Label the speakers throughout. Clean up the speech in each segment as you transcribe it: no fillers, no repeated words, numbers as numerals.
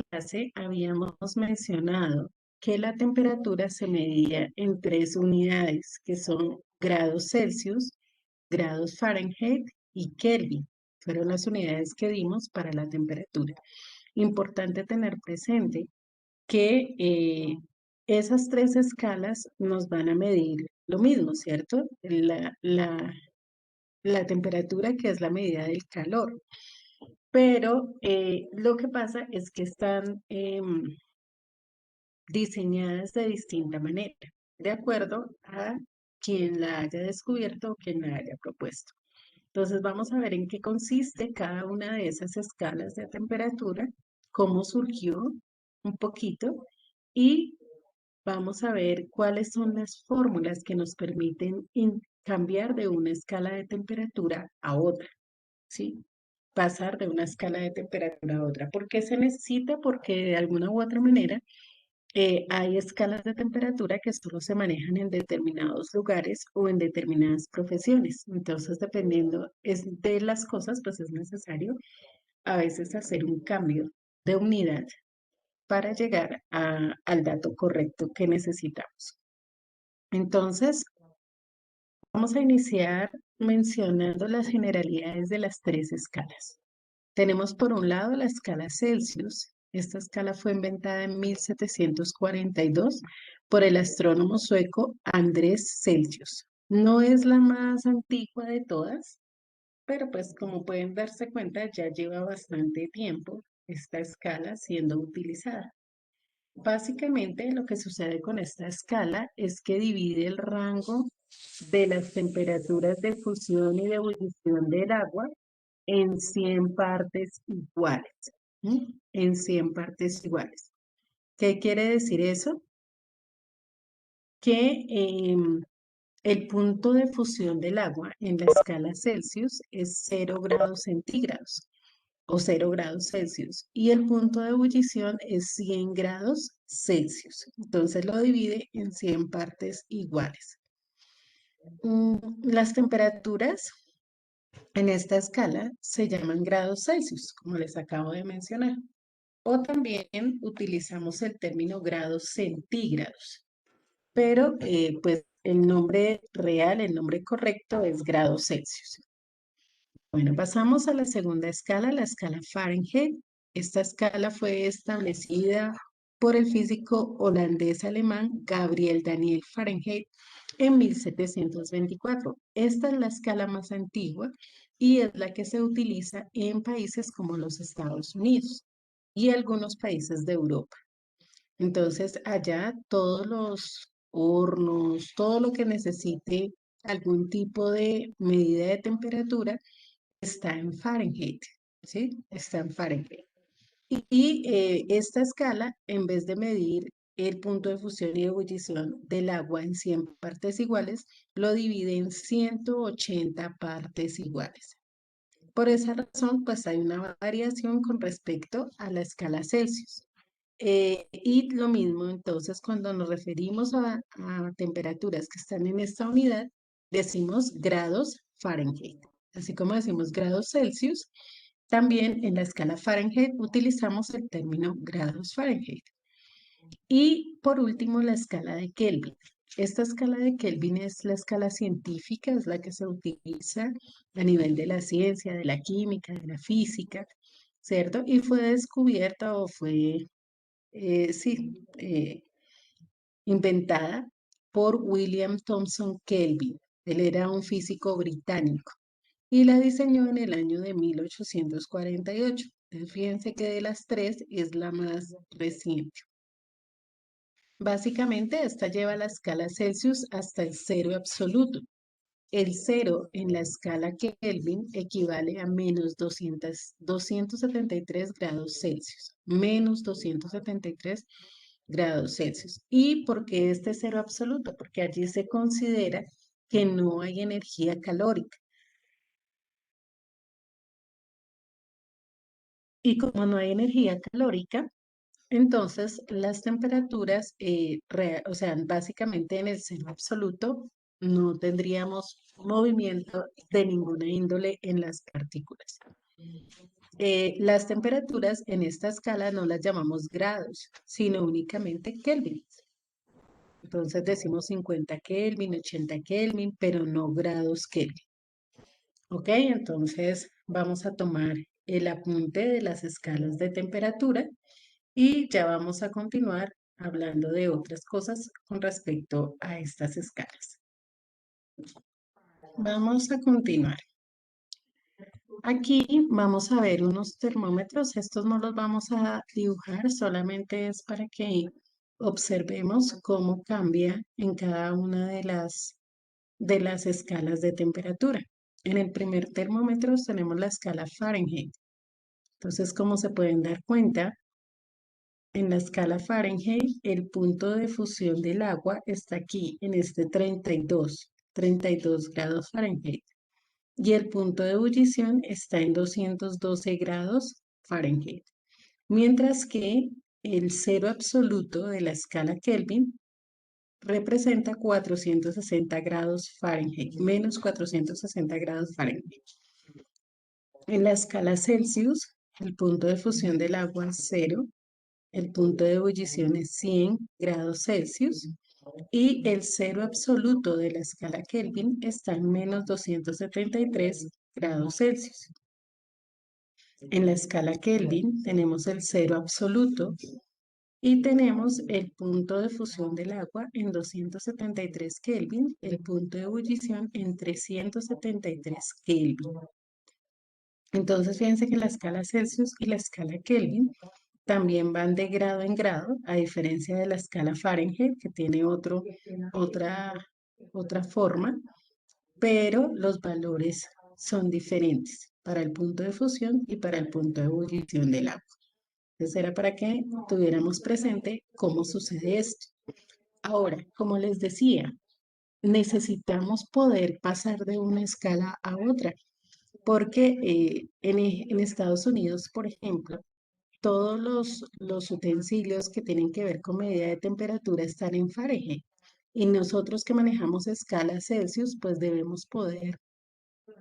Speaker 1: clase habíamos mencionado que la temperatura se medía en tres unidades, que son grados Celsius, grados Fahrenheit y Kelvin. Fueron las unidades que dimos para la temperatura. Importante tener presente que esas tres escalas nos van a medir lo mismo, ¿cierto? La temperatura, que es la medida del calor. Pero lo que pasa es que están diseñadas de distinta manera, de acuerdo a quien la haya descubierto o quien la haya propuesto. Entonces vamos a ver en qué consiste cada una de esas escalas de temperatura, cómo surgió un poquito y vamos a ver cuáles son las fórmulas que nos permiten cambiar de una escala de temperatura a otra, ¿sí? Pasar de una escala de temperatura a otra. ¿Por qué se necesita? Porque de alguna u otra manera hay escalas de temperatura que solo se manejan en determinados lugares o en determinadas profesiones. Entonces, dependiendo de las cosas, pues es necesario a veces hacer un cambio de unidad para llegar al dato correcto que necesitamos. Entonces, vamos a iniciar mencionando las generalidades de las tres escalas. Tenemos por un lado la escala Celsius. Esta escala fue inventada en 1742 por el astrónomo sueco Andrés Celsius. No es la más antigua de todas, pero pues como pueden darse cuenta ya lleva bastante tiempo esta escala siendo utilizada. Básicamente lo que sucede con esta escala es que divide el rango de las temperaturas de fusión y de ebullición del agua en 100 partes iguales. ¿Sí? En 100 partes iguales. ¿Qué quiere decir eso? Que el punto de fusión del agua en la escala Celsius es 0 grados centígrados o 0 grados Celsius y el punto de ebullición es 100 grados Celsius. Entonces lo divide en 100 partes iguales. Las temperaturas en esta escala se llaman grados Celsius, como les acabo de mencionar. O también utilizamos el término grados centígrados, pero pues el nombre real, el nombre correcto es grados Celsius. Bueno, pasamos a la segunda escala, la escala Fahrenheit. Esta escala fue establecida por el físico holandés-alemán Gabriel Daniel Fahrenheit en 1724. Esta es la escala más antigua y es la que se utiliza en países como los Estados Unidos y algunos países de Europa. Entonces, allá todos los hornos, todo lo que necesite algún tipo de medida de temperatura está en Fahrenheit, ¿sí? Está en Fahrenheit. Esta escala, en vez de medir el punto de fusión y ebullición del agua en 100 partes iguales, lo divide en 180 partes iguales. Por esa razón, pues hay una variación con respecto a la escala Celsius. Y lo mismo, entonces, cuando nos referimos a temperaturas que están en esta unidad, decimos grados Fahrenheit. Así como decimos grados Celsius, también en la escala Fahrenheit utilizamos el término grados Fahrenheit. Y por último, la escala de Kelvin. Esta escala de Kelvin es la escala científica, es la que se utiliza a nivel de la ciencia, de la química, de la física, ¿cierto? Y fue descubierta o fue sí, inventada por William Thomson Kelvin. Él era un físico británico y la diseñó en el año de 1848. Entonces, fíjense que de las tres es la más reciente. Básicamente, esta lleva la escala Celsius hasta el cero absoluto. El cero en la escala Kelvin equivale a menos 273 grados Celsius. Menos 273 grados Celsius. ¿Y por qué este cero absoluto? Porque allí se considera que no hay energía calórica. Y como no hay energía calórica, entonces las temperaturas, o sea, básicamente en el cero absoluto, no tendríamos movimiento de ninguna índole en las partículas. Las temperaturas en esta escala no las llamamos grados, sino únicamente kelvins. Entonces decimos 50 Kelvin, 80 Kelvin, pero no grados Kelvin. ¿Ok? Entonces vamos a tomar el apunte de las escalas de temperatura y ya vamos a continuar hablando de otras cosas con respecto a estas escalas. Vamos a continuar. Aquí vamos a ver unos termómetros. Estos no los vamos a dibujar, solamente es para que observemos cómo cambia en cada una de las escalas de temperatura. En el primer termómetro tenemos la escala Fahrenheit. Entonces, como se pueden dar cuenta, en la escala Fahrenheit, el punto de fusión del agua está aquí, en este 32 grados Fahrenheit. Y el punto de ebullición está en 212 grados Fahrenheit. Mientras que el cero absoluto de la escala Kelvin representa 460 grados Fahrenheit, menos 460 grados Fahrenheit. En la escala Celsius, el punto de fusión del agua es 0, el punto de ebullición es 100 grados Celsius y el cero absoluto de la escala Kelvin está en menos 273 grados Celsius. En la escala Kelvin tenemos el cero absoluto y tenemos el punto de fusión del agua en 273 Kelvin, el punto de ebullición en 373 Kelvin. Entonces, fíjense que la escala Celsius y la escala Kelvin también van de grado en grado, a diferencia de la escala Fahrenheit, que tiene otra forma, pero los valores son diferentes para el punto de fusión y para el punto de ebullición del agua. Entonces, era para que tuviéramos presente cómo sucede esto. Ahora, como les decía, necesitamos poder pasar de una escala a otra, porque en Estados Unidos, por ejemplo, todos los utensilios que tienen que ver con medida de temperatura están en Fahrenheit. Y nosotros que manejamos escala Celsius, pues debemos poder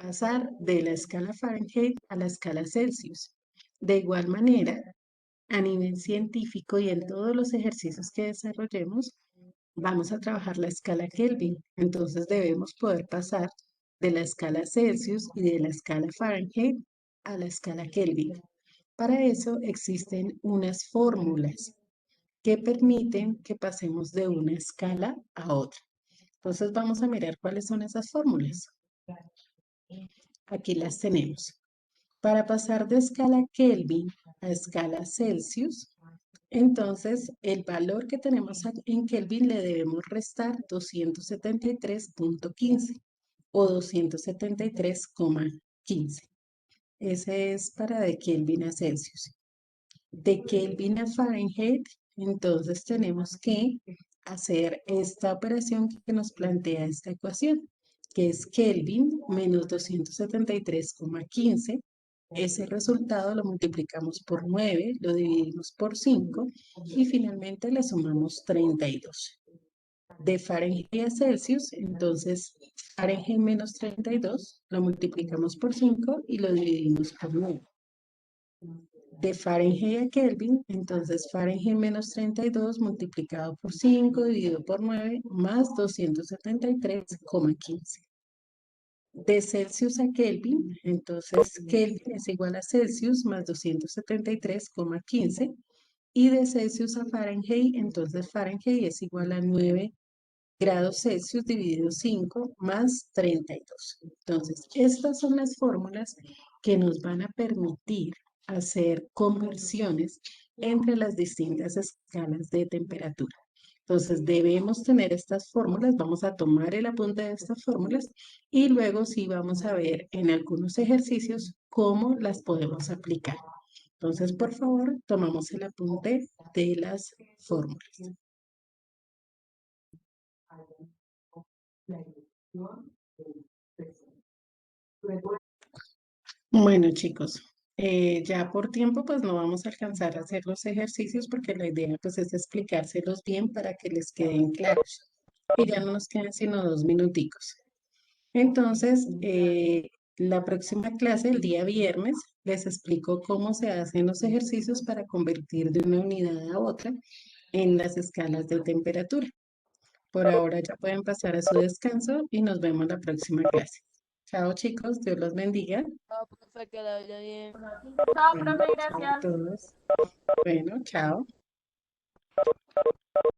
Speaker 1: pasar de la escala Fahrenheit a la escala Celsius. De igual manera, a nivel científico y en todos los ejercicios que desarrollemos, vamos a trabajar la escala Kelvin. Entonces debemos poder pasar de la escala Celsius y de la escala Fahrenheit a la escala Kelvin. Para eso existen unas fórmulas que permiten que pasemos de una escala a otra. Entonces vamos a mirar cuáles son esas fórmulas. Aquí las tenemos. Para pasar de escala Kelvin a escala Celsius, entonces el valor que tenemos en Kelvin le debemos restar 273.15 o 273,15. Ese es para de Kelvin a Celsius. De Kelvin a Fahrenheit, entonces tenemos que hacer esta operación que nos plantea esta ecuación, que es Kelvin menos 273,15. Ese resultado lo multiplicamos por 9, lo dividimos por 5 y finalmente le sumamos 32. De Fahrenheit a Celsius, entonces Fahrenheit menos 32 lo multiplicamos por 5 y lo dividimos por 9. De Fahrenheit a Kelvin, entonces Fahrenheit menos 32 multiplicado por 5 dividido por 9 más 273,15. De Celsius a Kelvin, entonces Kelvin es igual a Celsius más 273,15. Y de Celsius a Fahrenheit, entonces Fahrenheit es igual a 9 grados Celsius dividido 5 más 32. Entonces, estas son las fórmulas que nos van a permitir hacer conversiones entre las distintas escalas de temperatura. Entonces, debemos tener estas fórmulas, vamos a tomar el apunte de estas fórmulas y luego sí vamos a ver en algunos ejercicios cómo las podemos aplicar. Entonces, por favor, tomamos el apunte de las fórmulas. Bueno, chicos, ya por tiempo pues no vamos a alcanzar a hacer los ejercicios porque la idea pues es explicárselos bien para que les queden claros. Y ya no nos quedan sino 2 minuticos. Entonces, La próxima clase, el día viernes, les explico cómo se hacen los ejercicios para convertir de una unidad a otra en las escalas de temperatura. Por ahora ya pueden pasar a su descanso y nos vemos la próxima clase. Chao chicos, Dios los bendiga.
Speaker 2: No, profe, que la vaya bien.
Speaker 3: Chao,
Speaker 1: Bueno,
Speaker 3: profe,
Speaker 1: chao a
Speaker 3: gracias.
Speaker 1: todos. Bueno, chao.